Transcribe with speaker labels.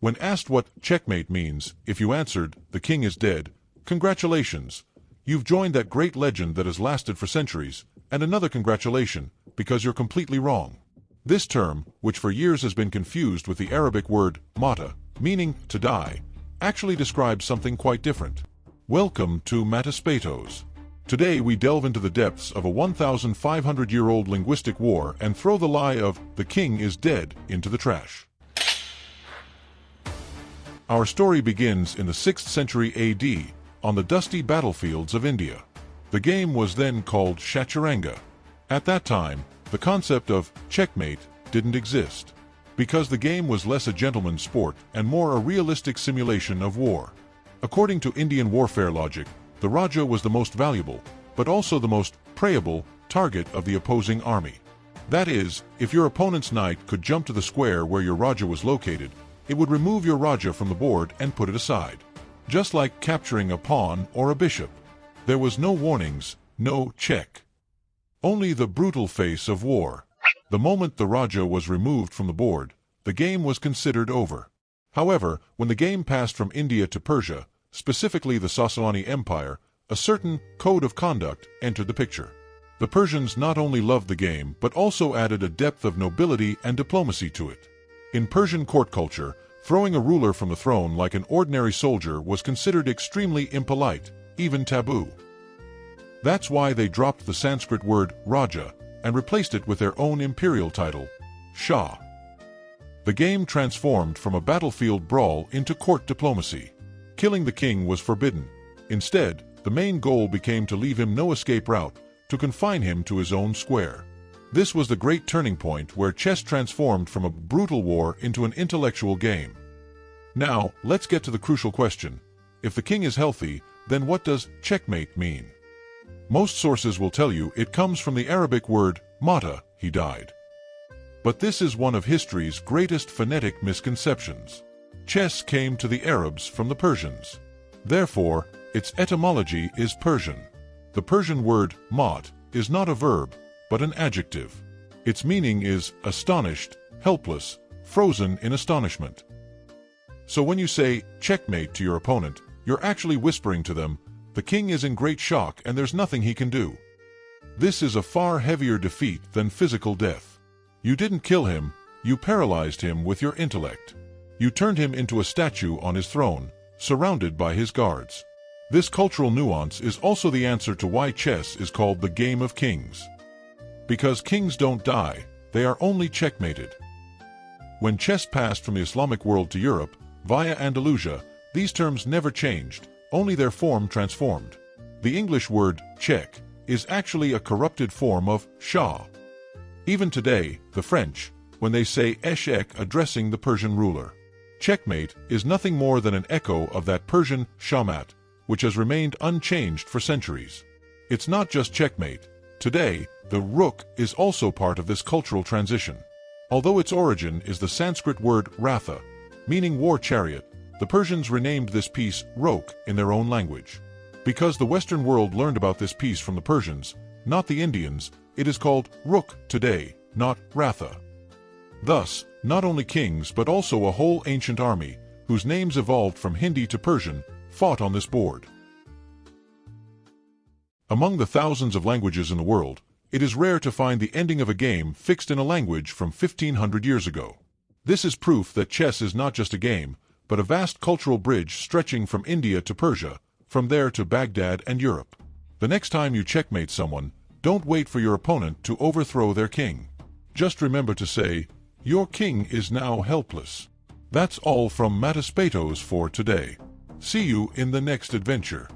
Speaker 1: When asked what checkmate means, if you answered, "The king is dead," congratulations. You've joined that great legend that has lasted for centuries, and another congratulation, because you're completely wrong. This term, which for years has been confused with the Arabic word mata, meaning to die, actually describes something quite different. Welcome to Mataspatos. Today we delve into the depths of a 1,500-year-old linguistic war and throw the lie of "the king is dead" into the trash. Our story begins in the 6th century AD, on the dusty battlefields of India. The game was then called Chaturanga. At that time, the concept of checkmate didn't exist, because the game was less a gentleman's sport and more a realistic simulation of war. According to Indian warfare logic, the Raja was the most valuable, but also the most preyable, target of the opposing army. That is, if your opponent's knight could jump to the square where your Raja was located, it would remove your Raja from the board and put it aside. Just like capturing a pawn or a bishop. There was no warnings, no check. Only the brutal face of war. The moment the Raja was removed from the board, the game was considered over. However, when the game passed from India to Persia, specifically the Sassanid Empire, a certain code of conduct entered the picture. The Persians not only loved the game but also added a depth of nobility and diplomacy to it. In Persian court culture, throwing a ruler from the throne like an ordinary soldier was considered extremely impolite, even taboo. That's why they dropped the Sanskrit word Raja and replaced it with their own imperial title, Shah. The game transformed from a battlefield brawl into court diplomacy. Killing the king was forbidden. Instead, the main goal became to leave him no escape route, to confine him to his own square. This was the great turning point where chess transformed from a brutal war into an intellectual game. Now, let's get to the crucial question. If the king is healthy, then what does checkmate mean? Most sources will tell you it comes from the Arabic word mata, he died. But this is one of history's greatest phonetic misconceptions. Chess came to the Arabs from the Persians. Therefore, its etymology is Persian. The Persian word mat is not a verb, but an adjective. Its meaning is astonished, helpless, frozen in astonishment. So when you say checkmate to your opponent, you're actually whispering to them, "The king is in great shock and there's nothing he can do." This is a far heavier defeat than physical death. You didn't kill him, you paralyzed him with your intellect. You turned him into a statue on his throne, surrounded by his guards. This cultural nuance is also the answer to why chess is called the game of kings. Because kings don't die, they are only checkmated. When chess passed from the Islamic world to Europe, via Andalusia, these terms never changed, only their form transformed. The English word check is actually a corrupted form of Shah. Even today, the French, when they say échec addressing the Persian ruler, checkmate is nothing more than an echo of that Persian shamat, which has remained unchanged for centuries. It's not just checkmate. Today, the rook is also part of this cultural transition. Although its origin is the Sanskrit word ratha, meaning war chariot, the Persians renamed this piece rok in their own language. Because the Western world learned about this piece from the Persians, not the Indians, it is called rook today, not ratha. Thus, not only kings but also a whole ancient army, whose names evolved from Hindi to Persian, fought on this board. Among the thousands of languages in the world, it is rare to find the ending of a game fixed in a language from 1,500 years ago. This is proof that chess is not just a game, but a vast cultural bridge stretching from India to Persia, from there to Baghdad and Europe. The next time you checkmate someone, don't wait for your opponent to overthrow their king. Just remember to say, "Your king is now helpless." That's all from Mataspatos for today. See you in the next adventure.